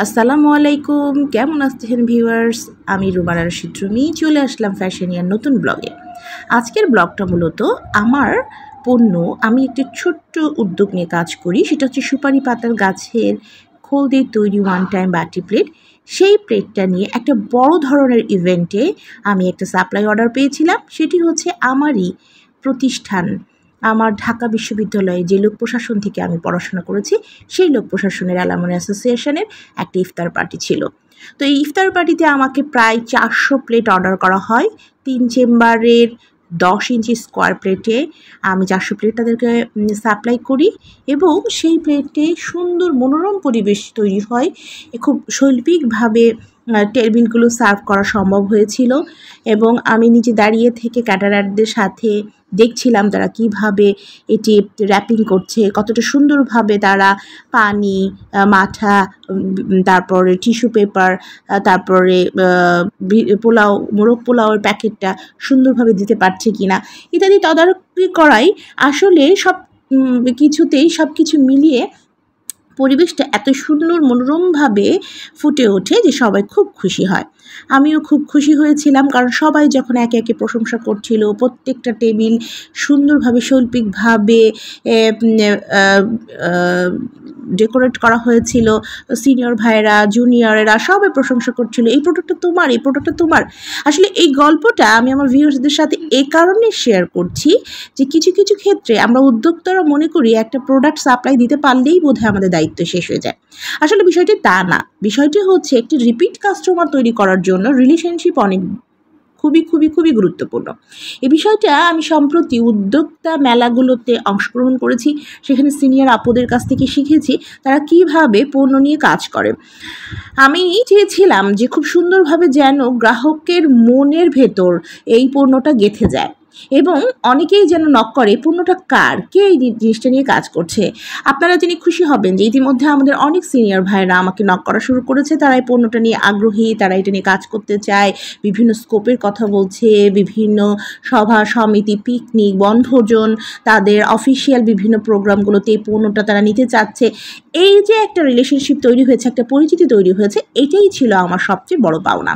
আসসালামু আলাইকুম, কেমন আছেন ভিউয়ার্স? আমি রুমানা রশিদ রুমি চলে আসলাম ফ্যাশনিয়ার নতুন ব্লগে। আজকের ব্লগটা মূলত আমার পণ্য, আমি একটি ছোট্ট উদ্যোগ নিয়ে কাজ করি। সেটা হচ্ছে সুপারি পাতার গাছের খোল দিয়ে তৈরি ওয়ান টাইম বাটি প্লেট। সেই প্লেটটা নিয়ে একটা বড় ধরনের ইভেন্টে আমি একটা সাপ্লাই অর্ডার পেয়েছিলাম। সেটি হচ্ছে আমারই প্রতিষ্ঠান, আমার ঢাকা বিশ্ববিদ্যালয়ে যে লোক প্রশাসন থেকে আমি পড়াশোনা করেছি, সেই লোক প্রশাসনের অ্যালামনি অ্যাসোসিয়েশনের একটা ইফতার পার্টি ছিল। তো এই ইফতার পার্টিতে আমাকে প্রায় 400 প্লেট অর্ডার করা হয়। 3 চেম্বারের 10 ইঞ্চি স্কোয়ার প্লেটে আমি 400 প্লেট তাদেরকে সাপ্লাই করি এবং সেই প্লেটে সুন্দর মনোরম পরিবেশ তৈরি হয়। খুব শৈল্পিকভাবে টেবিলগুলো সার্ভ করা সম্ভব হয়েছিল এবং আমি নিজে দাঁড়িয়ে থেকে ক্যাটারারদের সাথে দেখছিলাম তারা কিভাবে এটি র্যাপিং করছে, কতটা সুন্দরভাবে তারা পানি, মাঠা, তারপরে টিস্যু পেপার, তারপরে পোলাও, মোরগ পোলাওয়ের প্যাকেটটা সুন্দরভাবে দিতে পারছে কিনা ইত্যাদি তদারকি করাই আসলে সব কিছু মিলিয়ে পরিবেশটা এত সুন্দর মনোরমভাবে ফুটে ওঠে যে সবাই খুব খুশি হয়। আমিও খুব খুশি হয়েছিলাম, কারণ সবাই যখন একে একে প্রশংসা করছিল, প্রত্যেকটা টেবিল সুন্দরভাবে শৈল্পিকভাবে ডেকোরেট করা হয়েছিল। সিনিয়র ভাইয়েরা, জুনিয়রেরা সবাই প্রশংসা করছিল, এই প্রোডাক্টটা তোমার, এই প্রোডাক্টটা তোমার। আসলে এই গল্পটা আমি আমার ভিউয়ার্সদের সাথে এই কারণে শেয়ার করছি যে কিছু কিছু ক্ষেত্রে আমরা উদ্যোক্তারা মনে করি একটা প্রোডাক্ট সাপ্লাই দিতে পারলেই বোধহয় আমাদের দায়িত্ব শেষ হয়ে যায়। আসলে বিষয়টি তা না। বিষয়টি হচ্ছে একটি রিপিট কাস্টমার তৈরি করার জন্য রিলেশনশিপ অনেক খুবই গুরুত্বপূর্ণ। এই বিষয়টা আমি সম্প্রতি উদ্যোক্তা মেলাগুলোতে অংশগ্রহণ করেছি। সেখানে সিনিয়র আপুদের কাছ থেকে শিখেছি তারা কিভাবে পণ্য নিয়ে কাজ করে। আমি চেয়েছিলাম যে খুব সুন্দরভাবে যেন গ্রাহকের মনের ভেতর এই পণ্যটা গেঁথে যায় এবং অনেকেই যেন নক করে পণ্যটা কার, কে এই জিনিসটা নিয়ে কাজ করছে। আপনারা জেনে খুশি হবেন যে ইতিমধ্যে আমাদের অনেক সিনিয়র ভাইরা আমাকে নক করা শুরু করেছে। তারা এই পণ্যটা নিয়ে আগ্রহী, তারা এটা নিয়ে কাজ করতে চায়, বিভিন্ন স্কোপের কথা বলছে, বিভিন্ন সভা সমিতি, পিকনিক, বনভোজন, তাদের অফিসিয়াল বিভিন্ন প্রোগ্রামগুলোতে এই পণ্যটা তারা নিতে চাচ্ছে। এই যে একটা রিলেশনশিপ তৈরি হয়েছে, একটা পরিচিতি তৈরি হয়েছে, এটাই ছিল আমার সবচেয়ে বড় পাওনা।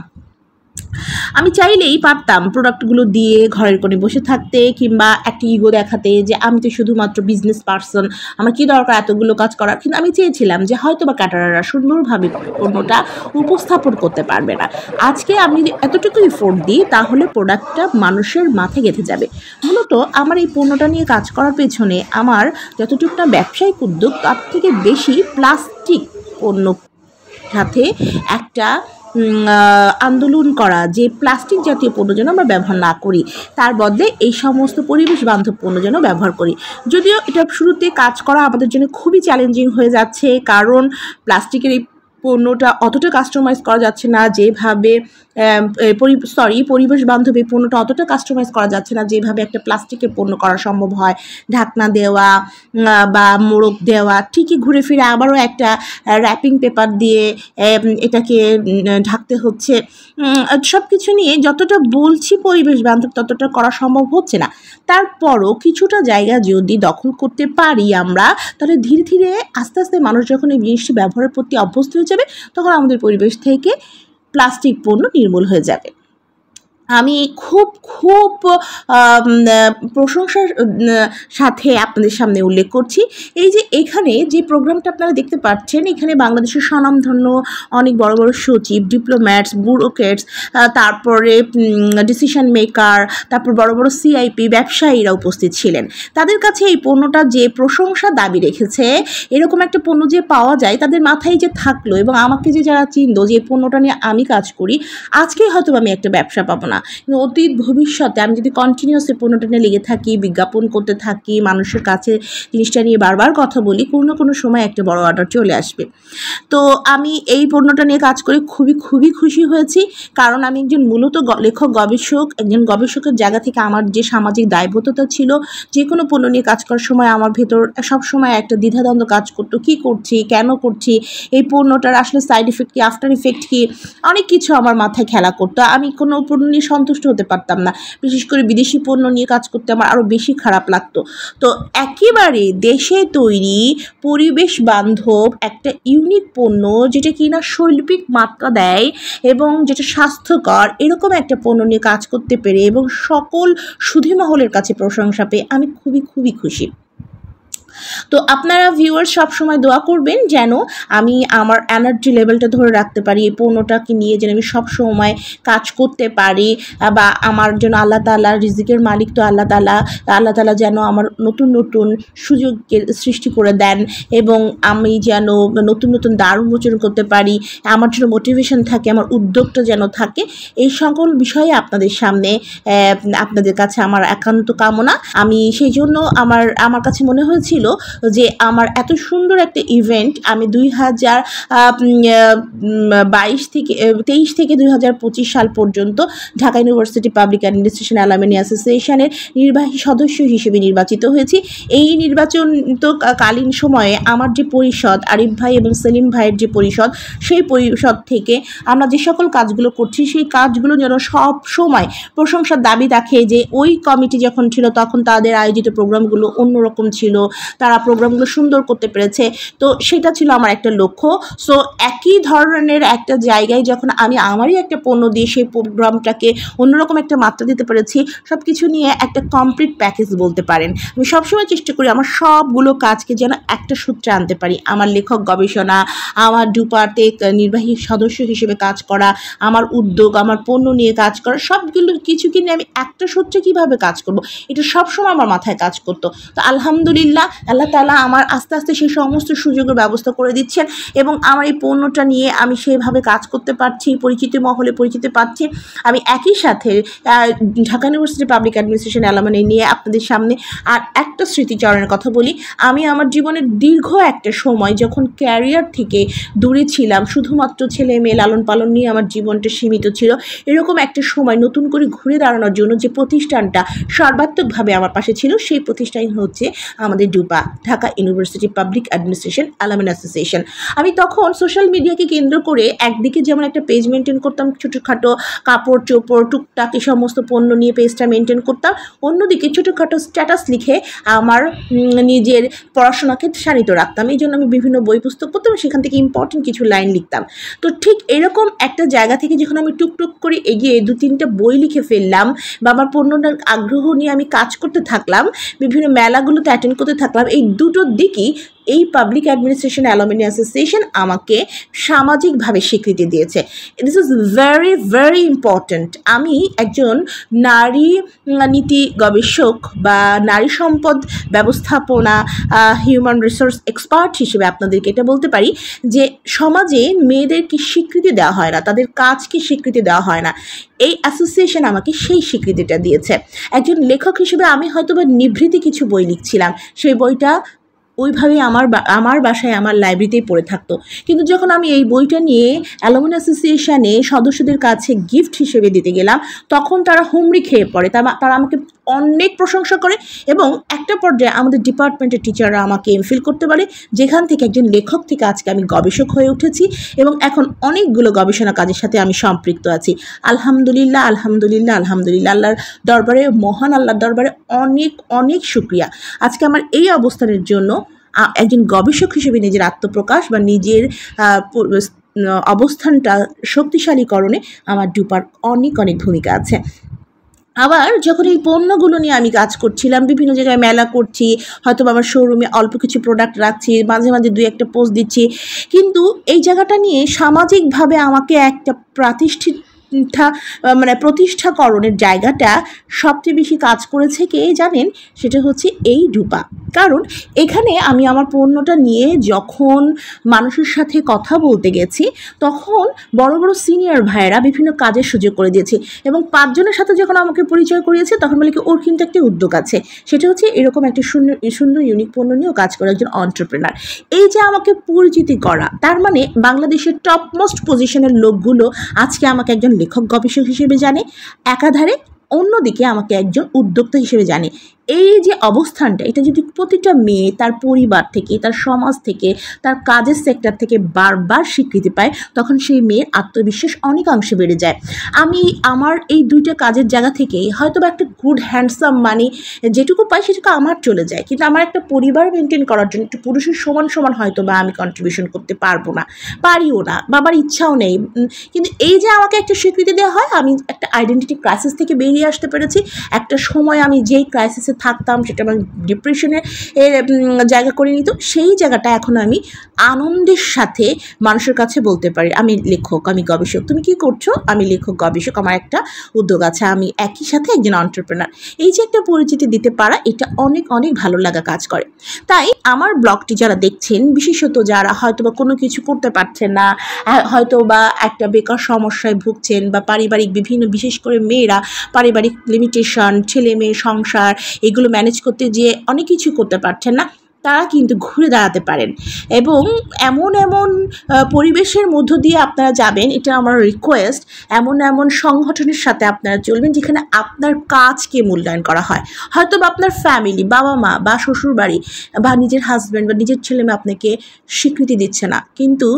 আমি চাইলেই পারতাম প্রোডাক্টগুলো দিয়ে ঘরের কোণে বসে থাকতে কিংবা একটা ইগো দেখাতে যে আমি তো শুধুমাত্র বিজনেস পার্সন, আমার কী দরকার এতগুলো কাজ করার। কিন্তু আমি চেয়েছিলাম যে হয়তো বা ক্যাটারাররা সুন্দরভাবে পণ্যটা উপস্থাপন করতে পারবে না। আজকে আমি যদি এতটুকু এফোর্ট দিই তাহলে প্রোডাক্টটা মানুষের মাথায় গেঁথে যাবে। মূলত আমার এই পণ্যটা নিয়ে কাজ করার পেছনে আমার যতটুকু না ব্যবসায়িক উদ্যোগ, তার থেকে বেশি প্লাস্টিক পণ্য সাথে একটা আন্দোলন করা যে প্লাস্টিক জাতীয় পণ্য যেন আমরা ব্যবহার না করি, তার বদলে এই সমস্ত পরিবেশ বান্ধব পণ্য যেন ব্যবহার করি। যদিও এটা শুরুতে কাজ করা আমাদের জন্য খুবই চ্যালেঞ্জিং হয়ে যাচ্ছে, কারণ প্লাস্টিকের এই পণ্যটা অতটা কাস্টমাইজ করা যাচ্ছে না যেভাবে পরিবেশ বান্ধব এই পণ্যটা অতটা কাস্টমাইজ করা যাচ্ছে না যেভাবে একটা প্লাস্টিকের পণ্য করা সম্ভব হয়। ঢাকনা দেওয়া বা মোড়ক দেওয়া, ঠিকই ঘুরে ফিরে আবারও একটা র্যাপিং পেপার দিয়ে এটাকে ঢাকতে হচ্ছে। সব কিছু নিয়ে যতটা বলছি পরিবেশ বান্ধব ততটা করা সম্ভব হচ্ছে না। তারপরও কিছুটা জায়গা যদি দখল করতে পারি আমরা, তাহলে ধীরে ধীরে আস্তে আস্তে মানুষ যখন এই জিনিসটি ব্যবহারের প্রতি অভ্যস্ত হয়ে যাবে, তখন আমাদের পরিবেশ থেকে প্লাস্টিক পণ্য নির্মূল হয়ে যাবে। আমি খুব প্রশংসার সাথে আপনাদের সামনে উল্লেখ করছি এই যে এখানে যে প্রোগ্রামটা আপনারা দেখতে পাচ্ছেন, এখানে বাংলাদেশের স্বনামধন্য অনেক বড় বড় সচিব, ডিপ্লোম্যাটস, ব্যুরোক্রেটস, তারপরে ডিসিশন মেকার, তারপর বড় বড় সিআইপি, ব্যবসায়ীরা উপস্থিত ছিলেন। তাদের কাছে এই পণ্যটা যে প্রশংসা দাবি রেখেছে, এরকম একটা পণ্য যে পাওয়া যায় তাদের মাথায় যে থাকলো এবং আমাকে যে যারা চিনতো যে এই পণ্যটা নিয়ে আমি কাজ করি, আজকেই হয়তো আমি একটা ব্যবসা পাবো না, কিন্তু অতীত ভবিষ্যতে আমি যদি কন্টিনিউয়াস এই পণ্যটা নিয়ে লেগে থাকি, বিজ্ঞাপন করতে থাকি, মানুষের কাছে জিনিসটা নিয়ে বারবার কথা বলি, কোনো না কোনো সময় একটা বড় অর্ডার চলে আসবে। তো আমি এই পণ্যটা নিয়ে কাজ করে খুবই খুশি হয়েছি, কারণ আমি একজন মূলত লেখক গবেষক, একজন গবেষকের জায়গা থেকে আমার যে সামাজিক দায়বদ্ধতা ছিল, যে কোনো পণ্য নিয়ে কাজ করার সময় আমার ভেতর সবসময় একটা দ্বিধাদ্বন্দ্ব কাজ করতো, কী করছি, কেন করছি, এই পণ্যটার আসলে সাইড ইফেক্ট কী, আফটার ইফেক্ট কী, অনেক কিছু আমার মাথায় খেলা করতো। আমি কোনো পণ্য নিয়ে সন্তুষ্ট হতে পারতাম না। বিশেষ করে বিদেশি পণ্য নিয়ে কাজ করতে আমার আরও বেশি খারাপ লাগতো। তো একেবারে দেশে তৈরি পরিবেশ বান্ধব একটা ইউনিক পণ্য, যেটা কিনা শৈল্পিক মাত্রা দেয় এবং যেটা স্বাস্থ্যকর, এরকম একটা পণ্য নিয়ে কাজ করতে পেরে এবং সকল সুধী মহলের কাছে প্রশংসা পেয়ে আমি খুবই খুবই খুশি। তো আপনারা ভিউয়ার্স সবসময় দোয়া করবেন যেন আমি আমার এনার্জি লেভেলটা ধরে রাখতে পারি, এই পণ্যটাকে নিয়ে যেন আমি সবসময় কাজ করতে পারি, বা আমার জন্য আল্লাহ তাআলা, রিজিকের মালিক তো আল্লাহ তাআলা যেন আমার নতুন নতুন সুযোগের সৃষ্টি করে দেন এবং আমি যেন নতুন নতুন দ্বার উন্মোচন করতে পারি, আমার জন্য মোটিভেশন থাকে, আমার উদ্যোগটা যেন থাকে। এই সকল বিষয়ে আপনাদের সামনে আপনাদের কাছে আমার একান্ত কামনা। আমি সেই জন্য আমার কাছে মনে হয়েছিল যে আমার এত সুন্দর একটা ইভেন্ট আমি 2023 থেকে 2025 সাল পর্যন্ত Dhaka university public administration alumni অ্যাসোসিয়েশনের নির্বাহী সদস্য হিসেবে নির্বাচিত হয়েছি। এই নির্বাচন তো কালীন সময়ে আমার যে পরিষদ, আরিফ ভাই এবং সেলিম ভাইয়ের যে পরিষদ, সেই পরিষদ থেকে আমরা যে সকল কাজগুলো করছি সেই কাজগুলো যেন সব সময় প্রশংসার দাবি রাখে। যে ওই কমিটি যখন ছিল তখন তাদের আয়োজিত প্রোগ্রামগুলো অন্যরকম ছিল, তারা প্রোগ্রামগুলো সুন্দর করতে পেরেছে। তো সেটা ছিল আমার একটা লক্ষ্য। সো একই ধরনের একটা জায়গায় যখন আমি আমারই একটা পণ্য দিয়ে সেই প্রোগ্রামটাকে অন্যরকম একটা মাত্রা দিতে পেরেছি, সব কিছু নিয়ে একটা কমপ্লিট প্যাকেজ বলতে পারেন। আমি সবসময় চেষ্টা করি আমার সবগুলো কাজকে যেন একটা সূত্রে আনতে পারি। আমার লেখক গবেষণা, আমার ডুপাতে নির্বাহী সদস্য হিসেবে কাজ করা, আমার উদ্যোগ, আমার পণ্য নিয়ে কাজ করা, সবগুলো কিছুকে নিয়ে আমি একটা সূত্রে কীভাবে কাজ করব, এটা সবসময় আমার মাথায় কাজ করতো। তো আলহামদুলিল্লাহ আল্লাহ তাআলা আমার আস্তে আস্তে সেই সমস্ত সুযোগের ব্যবস্থা করে দিচ্ছেন এবং আমার এই পণ্যটা নিয়ে আমি সেভাবে কাজ করতে পারছি, পরিচিত মহলে পরিচিতি পাচ্ছি। আমি একই সাথে Dhaka university public administration alumni নিয়ে আপনাদের সামনে আর একটা স্মৃতিচারণের কথা বলি। আমি আমার জীবনের দীর্ঘ একটা সময় যখন ক্যারিয়ার থেকে দূরে ছিলাম, শুধুমাত্র ছেলে মেয়ে লালন পালন নিয়ে আমার জীবনটা সীমিত ছিল, এরকম একটা সময় নতুন করে ঘুরে দাঁড়ানোর জন্য যে প্রতিষ্ঠানটা সর্বাত্মকভাবে আমার পাশে ছিল, সেই প্রতিষ্ঠান হচ্ছে আমাদের DUPA, Dhaka university public administration alumni association. আমি তখন সোশ্যাল মিডিয়াকে কেন্দ্র করে একদিকে যেমন একটা পেজ মেনটেন করতাম, ছোটোখাটো কাপড় চোপড় টুকটাক এই সমস্ত পণ্য নিয়ে পেজটা মেনটেন করতাম, অন্যদিকে ছোটোখাটো স্ট্যাটাস লিখে আমার নিজের পড়াশোনাকে শানিত রাখতাম। এই জন্য আমি বিভিন্ন বই পুস্তক পড়তাম, সেখান থেকে ইম্পর্টেন্ট কিছু লাইন লিখতাম। তো ঠিক এরকম একটা জায়গা থেকে যখন আমি টুকটুক করে এগিয়ে 2-3টা বই লিখে ফেললাম বা আমার পণ্যটার আগ্রহ নিয়ে আমি কাজ করতে থাকলাম, বিভিন্ন মেলাগুলোতে অ্যাটেন্ড করতে থাকলাম, এই দুটো দিকই এই পাবলিক অ্যাডমিনিস্ট্রেশন অ্যালুমনি অ্যাসোসিয়েশন আমাকে সামাজিকভাবে স্বীকৃতি দিয়েছে। This is very very important. আমি একজন নারী নীতি গবেষক বা নারী সম্পদ ব্যবস্থাপনা হিউম্যান রিসোর্স এক্সপার্ট হিসেবে আপনাদেরকে এটা বলতে পারি যে সমাজে মেয়েদেরকে স্বীকৃতি দেওয়া হয় না, তাদের কাজকে স্বীকৃতি দেওয়া হয় না। এই অ্যাসোসিয়েশন আমাকে সেই স্বীকৃতিটা দিয়েছে। একজন লেখক হিসেবে আমি হয়তো বা নিভৃতে কিছু বই লিখছিলাম, সেই বইটা ওইভাবেই আমার বাসায় আমার লাইব্রেরিতেই পড়ে থাকতো, কিন্তু যখন আমি এই বইটা নিয়ে অ্যালুমনি অ্যাসোসিয়েশনে সদস্যদের কাছে গিফট হিসেবে দিতে গেলাম, তখন তারা হুমড়ি খেয়ে পড়ে। তারা আমাকে অনেক প্রশংসা করে এবং একটা পর্যায়ে আমাদের ডিপার্টমেন্টের টিচাররা আমাকে এমফিল করতে পারে, যেখান থেকে একজন লেখক থেকে আজকে আমি গবেষক হয়ে উঠেছি এবং এখন অনেকগুলো গবেষণা কাজের সাথে আমি সম্পৃক্ত আছি। আলহামদুলিল্লাহ আলহামদুলিল্লাহ আলহামদুলিল্লাহ, আল্লাহর দরবারে, মহান আল্লাহর দরবারে অনেক অনেক শুকরিয়া। আজকে আমার এই অবস্থানের জন্য একজন গবেষক হিসেবে নিজের আত্মপ্রকাশ বা নিজের অবস্থানটা শক্তিশালীকরণে আমার ডুপার অনেক অনেক ভূমিকা আছে। আবার যখন এই পণ্যগুলো নিয়ে আমি কাজ করছিলাম, বিভিন্ন জায়গায় মেলা করছি, হয়তো আমার শোরুমে অল্প কিছু প্রোডাক্ট রাখছি, মাঝে মাঝে 2-1 পোস্ট দিচ্ছি, কিন্তু এই জায়গাটা নিয়ে সামাজিকভাবে আমাকে একটা প্রতিষ্ঠাকরণের জায়গাটা সবচেয়ে বেশি কাজ করেছে কে জানেন? সেটা হচ্ছে এই ডুপা। কারণ এখানে আমি আমার পণ্যটা নিয়ে যখন মানুষের সাথে কথা বলতে গেছি, তখন বড় বড় সিনিয়র ভাইয়েরা বিভিন্ন কাজের সুযোগ করে দিয়েছে এবং 5 জনের সাথে যখন আমাকে পরিচয় করিয়েছে, তখন বলে কি ওর কিন্তু একটা উদ্যোগ আছে, সেটা হচ্ছে এরকম একটা সুন্দর ইউনিক পণ্য নিয়েও কাজ করে একজন এন্টারপ্রেনার। এই যে আমাকে পরিচিতি করা, তার মানে বাংলাদেশের টপ মোস্ট পজিশনের লোকগুলো আজকে আমাকে একজন লেখক গবেষক হিসেবে জানে, একাধারে অন্যদিকে আমাকে একজন উদ্যোক্তা হিসেবে জানে। এই যে অবস্থানটা, এটা যদি প্রতিটা মেয়ে তার পরিবার থেকে, তার সমাজ থেকে, তার কাজের সেক্টর থেকে বারবার স্বীকৃতি পায়, তখন সেই মেয়ের আত্মবিশ্বাস অনেকাংশে বেড়ে যায়। আমি আমার এই দুইটা কাজের জায়গা থেকেই হয়তো বা একটা গুড হ্যান্ডসাম মানি যেটুকু পাই সেটুকু আমার চলে যায়, কিন্তু আমার একটা পরিবার মেনটেন করার জন্য একটু পুরুষের সমান সমান হয়তো বা আমি কন্ট্রিবিউশন করতে পারবো না, পারিও না, বাবার ইচ্ছাও নেই। কিন্তু এই যে আমাকে একটা স্বীকৃতি দেওয়া হয়, আমি একটা আইডেন্টিটি ক্রাইসিস থেকে বেরিয়ে আসতে পেরেছি। একটা সময় আমি যেই ক্রাইসিসে থাকতাম সেটা আমার ডিপ্রেশনের জায়গা করে নিত, সেই জায়গাটা এখন আমি আনন্দের সাথে মানুষের কাছে বলতে পারি আমি লেখক, আমি গবেষক। তুমি কি করছো? আমি লেখক গবেষক, আমার একটা উদ্যোগ আছে, আমি একই সাথে একজন এন্টারপ্রেনার। এই যে একটা পরিচিতি দিতে পারা, এটা অনেক অনেক ভালো লাগা কাজ করে। তাই আমার ব্লগটি যারা দেখছেন, বিশেষত যারা হয়তো বা কোনো কিছু করতে পারছেন না, হয়তো বা একটা বেকার সমস্যায় ভুগছেন, বা পারিবারিক বিভিন্ন, বিশেষ করে মেয়েরা পারিবারিক লিমিটেশন, ছেলে মেয়ে সংসার, এগুলো ম্যানেজ করতে গিয়ে অনেক কিছু করতে পারছেন না, তারা কিন্তু ঘুরে দাঁড়াতে পারেন এবং এমন এমন পরিবেশের মধ্য দিয়ে আপনারা যাবেন, এটা আমার রিকোয়েস্ট, এমন এমন সংগঠনের সাথে আপনারা চলবেন যেখানে আপনার কাজকে মূল্যায়ন করা হয়। হয়তো বা আপনার ফ্যামিলি, বাবা মা বা শ্বশুরবাড়ি বা নিজের হাজব্যান্ড বা নিজের ছেলে মেয়ে আপনাকে স্বীকৃতি দিচ্ছে না, কিন্তু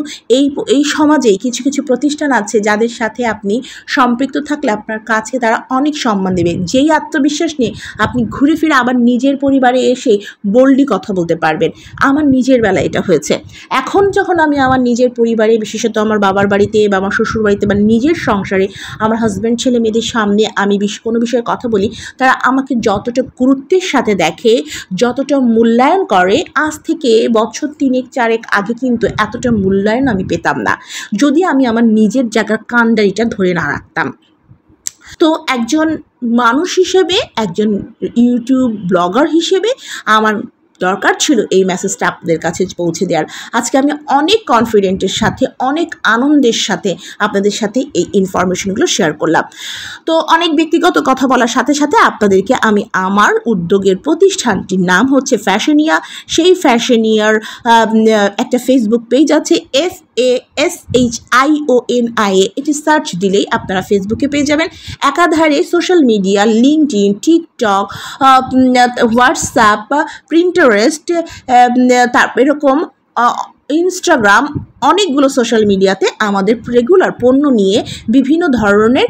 এই সমাজেই কিছু কিছু প্রতিষ্ঠান আছে যাদের সাথে আপনি সম্পৃক্ত থাকলে আপনার কাছে তারা অনেক সম্মান দেবে, যেই আত্মবিশ্বাস নিয়ে আপনি ঘুরে ফিরে আবার নিজের পরিবারে এসে বোল্ডলি কথা বলতে পারবেন। আমার নিজের বেলা এটা হয়েছে। এখন যখন আমি আমার নিজের পরিবারে, বিশেষত আমার বাবার বাড়িতে বা আমার শ্বশুর বাড়িতে বা নিজের সংসারে আমার হাজব্যান্ড ছেলে মেয়েদের সামনে আমি কোনো বিষয়ে কথা বলি, তারা আমাকে যতটা গুরুত্বের সাথে দেখে, যতটা মূল্যায়ন করে, আজ থেকে বছর 3-4 আগে কিন্তু এতটা মূল্যায়ন আমি পেতাম না, যদি আমি আমার নিজের জায়গার কাণ্ডারিটা ধরে না রাখতাম। তো একজন মানুষ হিসেবে, একজন ইউটিউব ব্লগার হিসেবে আমার দরকার ছিল এই মেসেজটা আপনাদের কাছে পৌঁছে দেওয়ার। আজকে আমি অনেক কনফিডেন্টের সাথে, অনেক আনন্দের সাথে আপনাদের সাথে এই ইনফরমেশনগুলো শেয়ার করলাম। তো অনেক ব্যক্তিগত কথা বলার সাথে সাথে আপনাদেরকে আমি আমার উদ্যোগের প্রতিষ্ঠানটির নাম হচ্ছে ফ্যাশনিয়া, সেই ফ্যাশনিয়ার একটা ফেসবুক পেজ আছে, FASHIONIA, এটি সার্চ দিলেই আপনারা ফেসবুকে পেয়ে যাবেন। একাধারে social media, LinkedIn, TikTok, WhatsApp, Pinterest, তারপর এরকম ইনস্টাগ্রাম, অনেকগুলো সোশ্যাল মিডিয়াতে আমাদের রেগুলার পণ্য নিয়ে বিভিন্ন ধরনের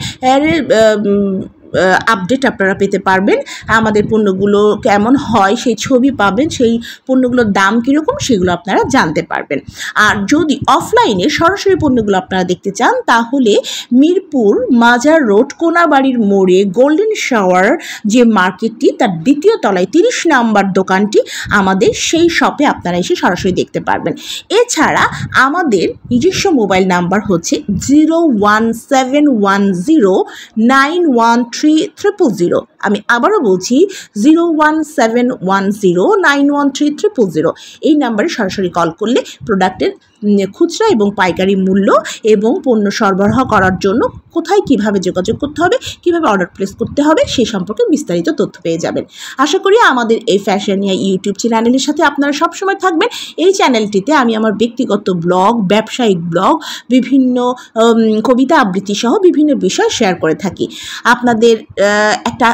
আপডেট আপনারা পেতে পারবেন। আমাদের পণ্যগুলো কেমন হয় সেই ছবি পাবেন, সেই পণ্যগুলোর দাম কীরকম সেগুলো আপনারা জানতে পারবেন। আর যদি অফলাইনে সরাসরি পণ্যগুলো আপনারা দেখতে চান, তাহলে মিরপুর মাজার রোড কোনাবাড়ির মোড়ে গোল্ডেন শাওয়ার যে মার্কেটটি, তার দ্বিতীয় তলায় 30 নম্বর দোকানটি আমাদের, সেই শপে আপনারা এসে সরাসরি দেখতে পারবেন। এছাড়া আমাদের নিজস্ব মোবাইল নাম্বার হচ্ছে 01710913000। আমি আবারও বলছি 01710913000। এই নাম্বারে সরাসরি কল করলে প্রোডাক্টের খুচরা এবং পাইকারি মূল্য এবং পণ্য সরবরাহ করার জন্য কোথায় কিভাবে যোগাযোগ করতে হবে, কিভাবে অর্ডার প্লেস করতে হবে, সেই সম্পর্কে বিস্তারিত তথ্য পেয়ে যাবেন। আশা করি আমাদের এই ফ্যাশনিয়া ইউটিউব চ্যানেলের সাথে আপনারা সবসময় থাকবেন। এই চ্যানেলটিতে আমি আমার ব্যক্তিগত ব্লগ, ব্যবসায়িক ব্লগ, বিভিন্ন কবিতা আবৃত্তি সহ বিভিন্ন বিষয় শেয়ার করে থাকি। আপনাদের একটা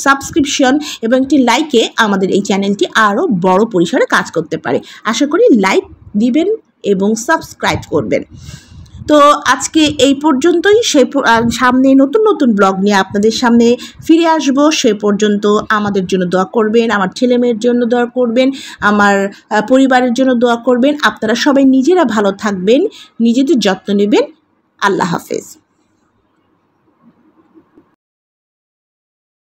সাবস্ক্রিপশন এবং একটি লাইকে আমাদের এই চ্যানেলটি আরও বড় পরিসরে কাজ করতে পারে। আশা করি লাইক দিবেন এবং সাবস্ক্রাইব করবেন। তো আজকে এই পর্যন্তই। সামনে নতুন নতুন ব্লগ নিয়ে আপনাদের সামনে ফিরে আসবো। সে পর্যন্ত আমাদের জন্য দোয়া করবেন, আমার ছেলেমেয়ের জন্য দোয়া করবেন, আমার পরিবারের জন্য দোয়া করবেন। আপনারা সবাই নিজেরা ভালো থাকবেন, নিজেদের যত্ন নেবেন। আল্লাহ হাফেজ।